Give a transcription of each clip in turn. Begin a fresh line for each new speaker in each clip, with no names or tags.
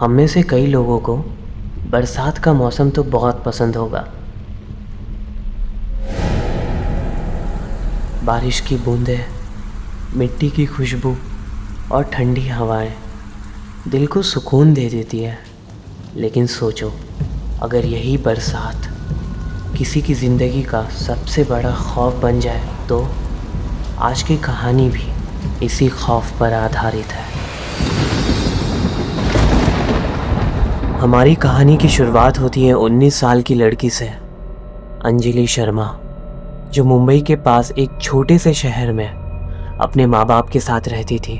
हम में से कई लोगों को बरसात का मौसम तो बहुत पसंद होगा। बारिश की बूंदें, मिट्टी की खुशबू और ठंडी हवाएं दिल को सुकून दे देती है। लेकिन सोचो, अगर यही बरसात किसी की ज़िंदगी का सबसे बड़ा खौफ बन जाए तो? आज की कहानी भी इसी खौफ पर आधारित है। हमारी कहानी की शुरुआत होती है 19 साल की लड़की से, अंजलि शर्मा, जो मुंबई के पास एक छोटे से शहर में अपने माँ बाप के साथ रहती थी।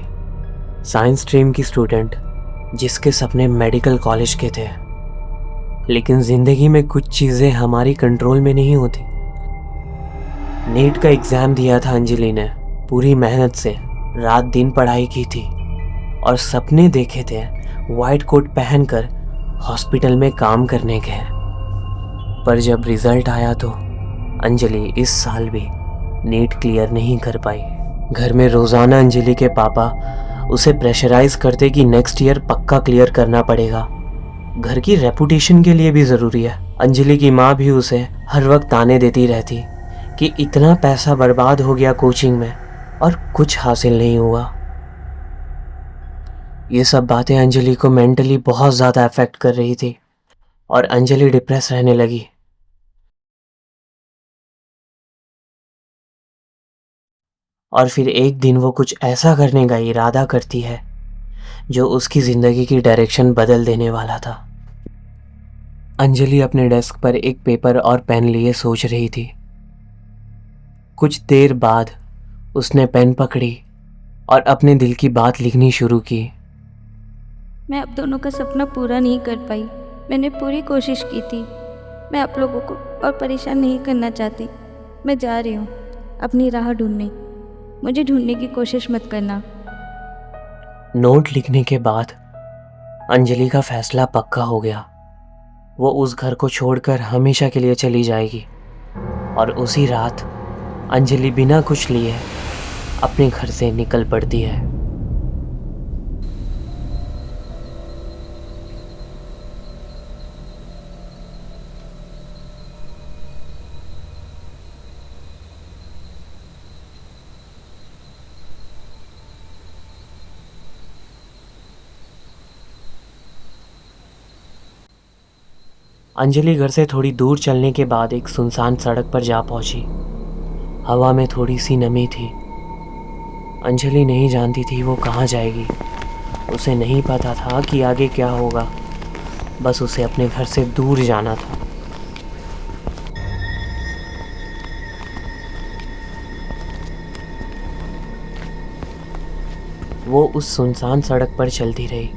साइंस स्ट्रीम की स्टूडेंट, जिसके सपने मेडिकल कॉलेज के थे। लेकिन ज़िंदगी में कुछ चीज़ें हमारी कंट्रोल में नहीं होती। नीट का एग्ज़ाम दिया था अंजलि ने, पूरी मेहनत से रात दिन पढ़ाई की थी और सपने देखे थे वाइट कोट पहनकर हॉस्पिटल में काम करने के। पर जब रिज़ल्ट आया तो अंजलि इस साल भी नीट क्लियर नहीं कर पाई। घर में रोज़ाना अंजलि के पापा उसे प्रेशराइज करते कि नेक्स्ट ईयर पक्का क्लियर करना पड़ेगा। घर की रेपुटेशन के लिए भी ज़रूरी है। अंजलि की माँ भी उसे हर वक्त ताने देती रहती कि इतना पैसा बर्बाद हो गया कोचिंग में और कुछ हासिल नहीं हुआ। ये सब बातें अंजलि को मेंटली बहुत ज़्यादा अफेक्ट कर रही थी और अंजलि डिप्रेस रहने लगी। और फिर एक दिन वो कुछ ऐसा करने का इरादा करती है जो उसकी ज़िंदगी की डायरेक्शन बदल देने वाला था। अंजलि अपने डेस्क पर एक पेपर और पेन लिए सोच रही थी। कुछ देर बाद उसने पेन पकड़ी और अपने दिल की बात लिखनी शुरू की।
मैं आप दोनों का सपना पूरा नहीं कर पाई। मैंने पूरी कोशिश की थी। मैं आप लोगों को और परेशान नहीं करना चाहती। मैं जा रही हूँ अपनी राह ढूंढने। मुझे ढूंढने की कोशिश मत करना।
नोट लिखने के बाद अंजलि का फैसला पक्का हो गया। वो उस घर को छोड़कर हमेशा के लिए चली जाएगी। और उसी रात अंजलि बिना कुछ लिए अपने घर से निकल पड़ती है। अंजलि घर से थोड़ी दूर चलने के बाद एक सुनसान सड़क पर जा पहुंची। हवा में थोड़ी सी नमी थी। अंजलि नहीं जानती थी वो कहाँ जाएगी। उसे नहीं पता था कि आगे क्या होगा। बस उसे अपने घर से दूर जाना था। वो उस सुनसान सड़क पर चलती रही।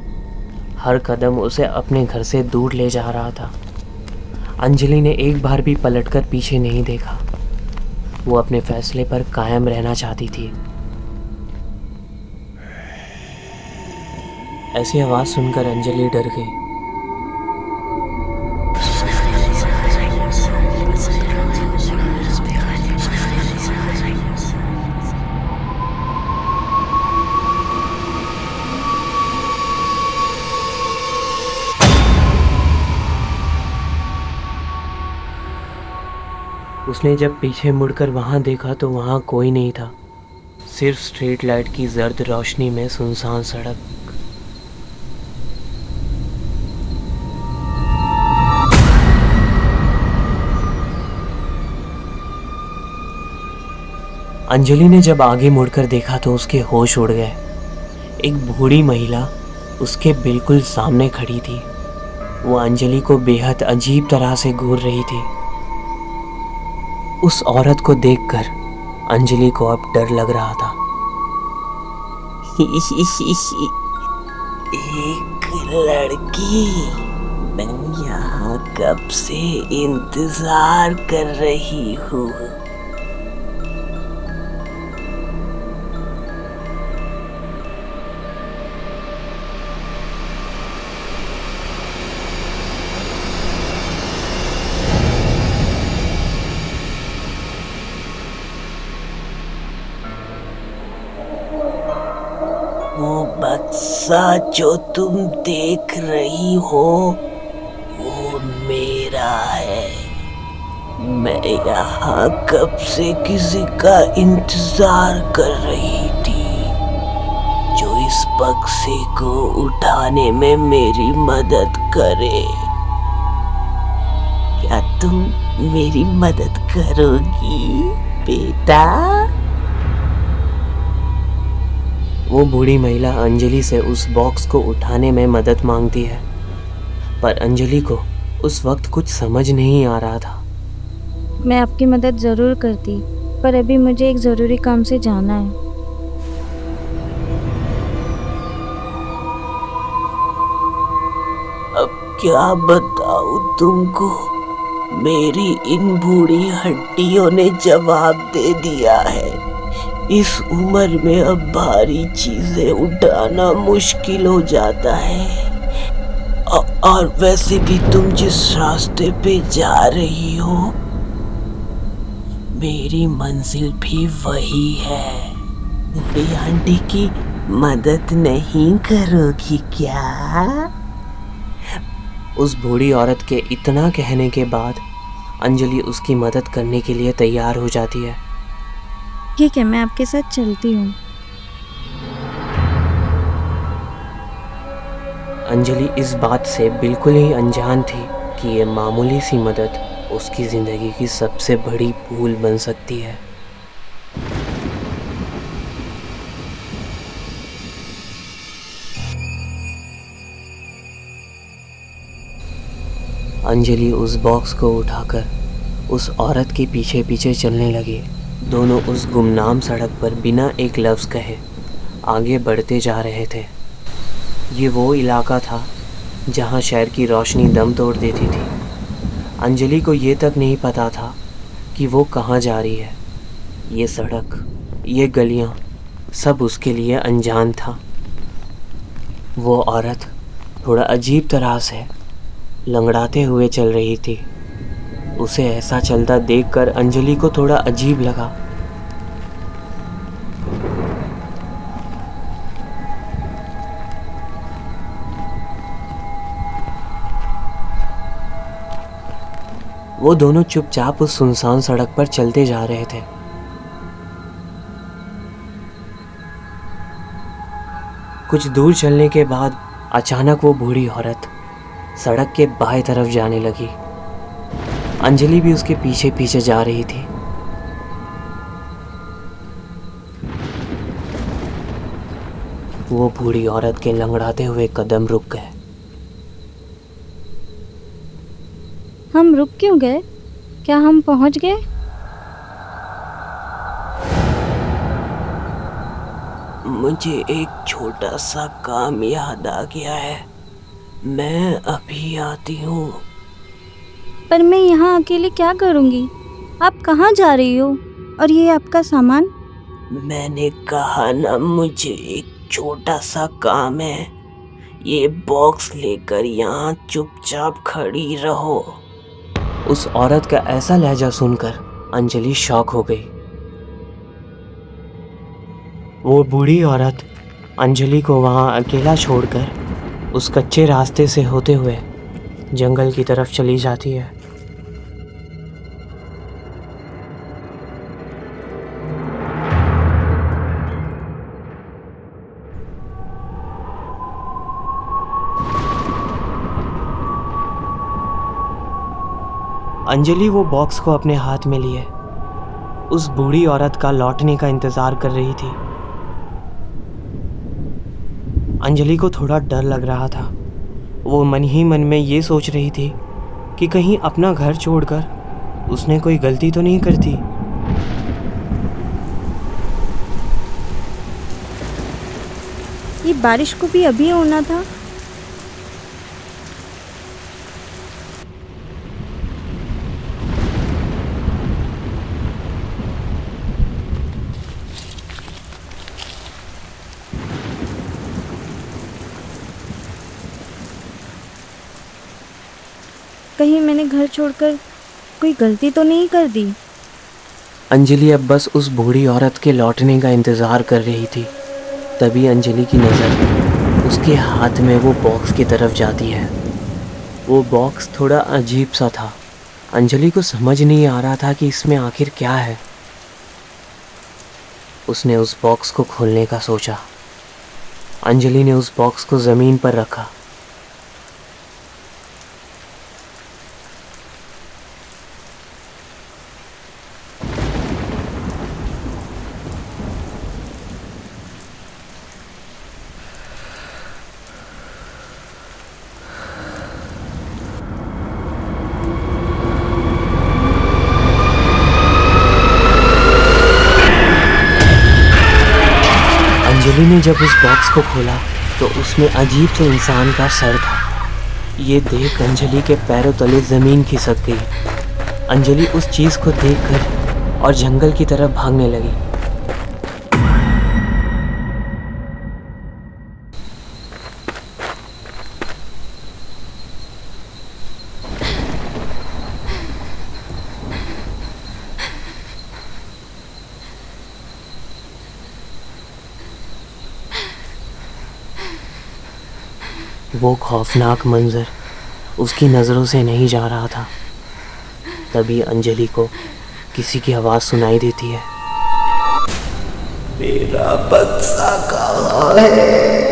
हर कदम उसे अपने घर से दूर ले जा रहा था। अंजलि ने एक बार भी पलटकर पीछे नहीं देखा। वो अपने फैसले पर कायम रहना चाहती थी। ऐसी आवाज़ सुनकर अंजलि डर गई। उसने जब पीछे मुड़कर वहाँ देखा तो वहाँ कोई नहीं था। सिर्फ स्ट्रीट लाइट की जर्द रोशनी में सुनसान सड़क। अंजलि ने जब आगे मुड़कर देखा तो उसके होश उड़ गए। एक बूढ़ी महिला उसके बिल्कुल सामने खड़ी थी। वो अंजलि को बेहद अजीब तरह से घूर रही थी। उस औरत को देखकर अंजलि को अब डर लग रहा था। एक लड़की, मैं यहाँ कब से इंतजार कर रही हूँ। वो बस ऐसा जो तुम देख रही हो वो मेरा है। मैं यहाँ कब से किसी का इंतजार कर रही थी जो इस बक्से को उठाने में मेरी मदद करे। क्या तुम मेरी मदद करोगी बेटा? वो बूढ़ी महिला अंजलि से उस बॉक्स को उठाने में मदद मांगती है, पर अंजलि को उस वक्त कुछ समझ नहीं आ रहा था।
मैं आपकी मदद ज़रूर करती, पर अभी मुझे एक ज़रूरी काम से जाना है।
अब क्या बताऊं तुमको, मेरी इन बूढ़ी हड्डियों ने जवाब दे दिया है। इस उम्र में अब भारी चीजें उठाना मुश्किल हो जाता है। और वैसे भी तुम जिस रास्ते पे जा रही हो मेरी मंजिल भी वही है। बूढ़ी आंटी की मदद नहीं करोगी क्या? उस बूढ़ी औरत के इतना कहने के बाद अंजलि उसकी मदद करने के लिए तैयार हो जाती है।
ठीक है, मैं आपके साथ चलती हूँ।
अंजलि इस बात से बिल्कुल ही अनजान थी कि ये मामूली सी मदद उसकी ज़िंदगी की सबसे बड़ी भूल बन सकती है। अंजलि उस बॉक्स को उठाकर उस औरत के पीछे पीछे चलने लगी। दोनों उस गुमनाम सड़क पर बिना एक लफ्ज़ कहे आगे बढ़ते जा रहे थे। ये वो इलाका था जहाँ शहर की रोशनी दम तोड़ देती थी। अंजलि को ये तक नहीं पता था कि वो कहाँ जा रही है। ये सड़क, ये गलियाँ, सब उसके लिए अनजान था। वो औरत थोड़ा अजीब तरह से लंगड़ाते हुए चल रही थी। उसे ऐसा चलता देखकर अंजलि को थोड़ा अजीब लगा। वो दोनों चुपचाप उस सुनसान सड़क पर चलते जा रहे थे। कुछ दूर चलने के बाद अचानक वो बूढ़ी औरत सड़क के बाएं तरफ जाने लगी। अंजलि भी उसके पीछे पीछे जा रही थी। वो बूढ़ी औरत के लंगड़ाते हुए कदम रुक गए।
हम रुक क्यों गए? क्या हम पहुंच गए?
मुझे एक छोटा सा काम याद आ गया है, मैं अभी आती हूँ।
पर मैं यहाँ अकेले क्या करूँगी? आप कहाँ जा रही हो? और ये आपका सामान?
मैंने कहा ना, मुझे एक छोटा सा काम है। ये बॉक्स लेकर यहाँ चुपचाप खड़ी रहो। उस औरत का ऐसा लहजा सुनकर अंजलि शॉक हो गई। वो बूढ़ी औरत अंजलि को वहाँ अकेला छोड़कर उस कच्चे रास्ते से होते हुए जंगल की तरफ चली जाती है। अंजलि वो बॉक्स को अपने हाथ में लिए उस बूढ़ी औरत का लौटने का इंतजार कर रही थी। अंजलि को थोड़ा डर लग रहा था। वो मन ही मन में ये सोच रही थी कि कहीं अपना घर छोड़कर उसने कोई गलती तो नहीं कर दी।
ये बारिश को भी अभी होना था। कहीं मैंने घर छोड़कर कोई गलती तो नहीं कर दी।
अंजलि अब बस उस बूढ़ी औरत के लौटने का इंतज़ार कर रही थी। तभी अंजलि की नज़र उस उसके हाथ में वो बॉक्स की तरफ जाती है। वो बॉक्स थोड़ा अजीब सा था। अंजलि को समझ नहीं आ रहा था कि इसमें आखिर क्या है। उसने उस बॉक्स को खोलने का सोचा। अंजलि ने उस बॉक्स को ज़मीन पर रखा। अंजलि ने जब उस बॉक्स को खोला तो उसमें अजीब से इंसान का सर था। ये देख अंजलि के पैरों तले ज़मीन खिसक गई। अंजलि उस चीज़ को देखकर और जंगल की तरफ भागने लगी। वो खौफनाक मंजर उसकी नज़रों से नहीं जा रहा था। तभी अंजलि को किसी की आवाज़ सुनाई देती है।
मेरा बच्चा कहाँ है?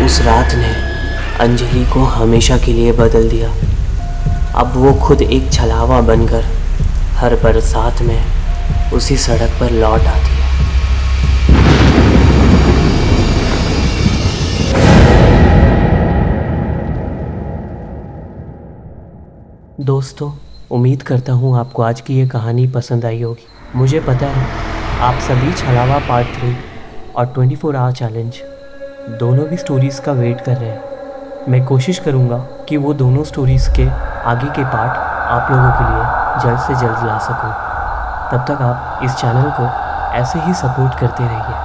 उस रात ने अंजलि को हमेशा के लिए बदल दिया। अब वो खुद एक छलावा बनकर हर बरसात में उसी सड़क पर लौट आती है। दोस्तों, उम्मीद करता हूँ आपको आज की ये कहानी पसंद आई होगी। मुझे पता है आप सभी छलावा पार्ट 3 और 24 आवर चैलेंज दोनों भी स्टोरीज़ का वेट कर रहे हैं। मैं कोशिश करूँगा कि वो दोनों स्टोरीज़ के आगे के पार्ट आप लोगों के लिए जल्द से जल्द ला सकूँ। तब तक आप इस चैनल को ऐसे ही सपोर्ट करते रहिए।